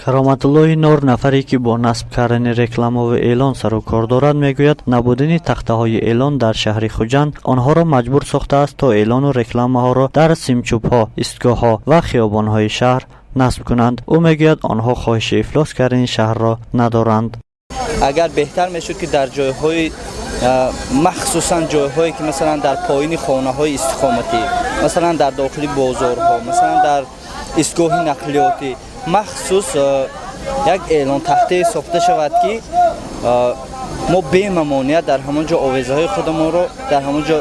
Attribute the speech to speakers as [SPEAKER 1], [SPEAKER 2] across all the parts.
[SPEAKER 1] кароматуллоҳи Нор, нафаре ки бо насб кардани рекламави эълон сару кор дорад, мегӯяд набудани тахтаҳои эълон дар шаҳри Хуҷанд онҳоро маҷбур сохтааст то эълону рекламаҳоро дар симчӯбҳо, истгоҳҳо ва хиёбонҳои шаҳр насб кунанд. ӯ мегӯяд онҳо хоҳиши ифлос кардани шаҳрро надоранд.
[SPEAKER 2] агар беҳтар мешуд ки дар ҷойҳои махсусан ҷойҳое ки масалан дар поини хонаҳои истиқоматӣ, масалан дар дохили бозорҳо, масалан дар истгоҳи нақлиётӣ махсус як эълонтахтае сохта шавад ки мо бемамоният дар ҳамон ҷо овезаҳои худамонро дар ҳамон ҷо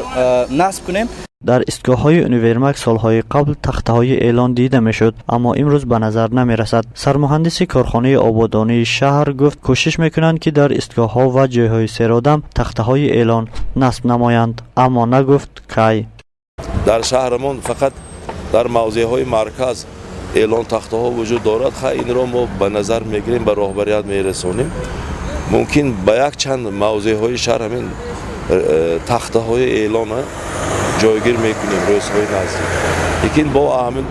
[SPEAKER 2] насб кунем.
[SPEAKER 1] дар истгоҳҳои универмаг солҳои қабл тахтаҳои эълон дида мешуд, аммо имрӯз ба назар намерасад. Сармуҳандиси корхонаи ободонии шаҳр гуфт, кӯшиш мекунанд ки дар истгоҳҳо ва ҷойҳои серодам тахтаҳои эълон насб намоянд, аммо нагуфт кай.
[SPEAKER 3] дар шаҳрамон фақат дар мавзеъҳои марказ эълон тахтаҳо вуҷуд дорад. инро мо ба назар мегирем, ба роҳбарият мерасонем. мумкин ба якчанд мавзеъҳои шаҳр ҳамин тахтаҳои эълона ҷойгир мекунем рӯзҳои наздик. лекин бо ҳамин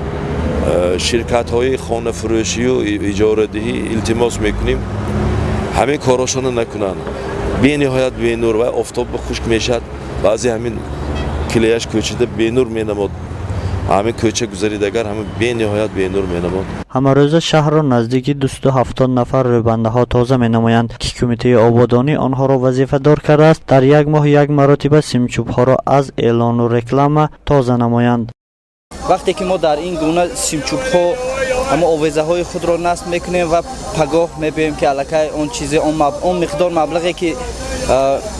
[SPEAKER 3] ширкатҳои хонафурӯшию иҷорадиҳӣ илтимос мекунем ҳамин корашонро накунанд. бениҳоят бенур ва офтоб хушк мешавад. баъзе ҳамин клеяш кӯчида бенур менамод, ҳамин кӯча гузаридагар ҳамин бениҳоят бенур менамод.
[SPEAKER 1] ҳамарӯза шаҳрро наздики 270 нафар рӯбандаҳо тоза менамоянд ки кумитаи ободонӣ онҳоро вазифадор кардааст дар як моҳ як маротиба симчӯбҳоро аз эълону реклама тоза намоянд.
[SPEAKER 2] вақте ки мо дар ин гуна симчӯбҳо ҳама овезаҳои худро насб мекунем ва пагоҳ мебием ки аллакай он чизе он миқдор маблағе ки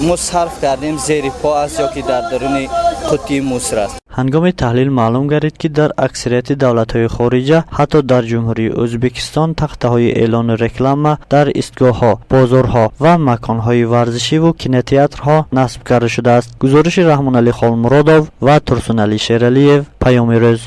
[SPEAKER 2] мо сарф кардем зери по аст ё ки дар даруни қуттии муср аст. ҳангоми таҳлил маълум гардид ки дар аксарияти давлатҳои хориҷа, ҳатто дар ҷумҳурии Ӯзбекистон тахтаҳои эълону реклама дар истгоҳҳо, бозорҳо ва маконҳои варзишиву кинотеатрҳо насб карда шудааст. гузориши Раҳмоналӣ Холмуродов ва Турсуналӣ Шералиев, Паёми рӯз.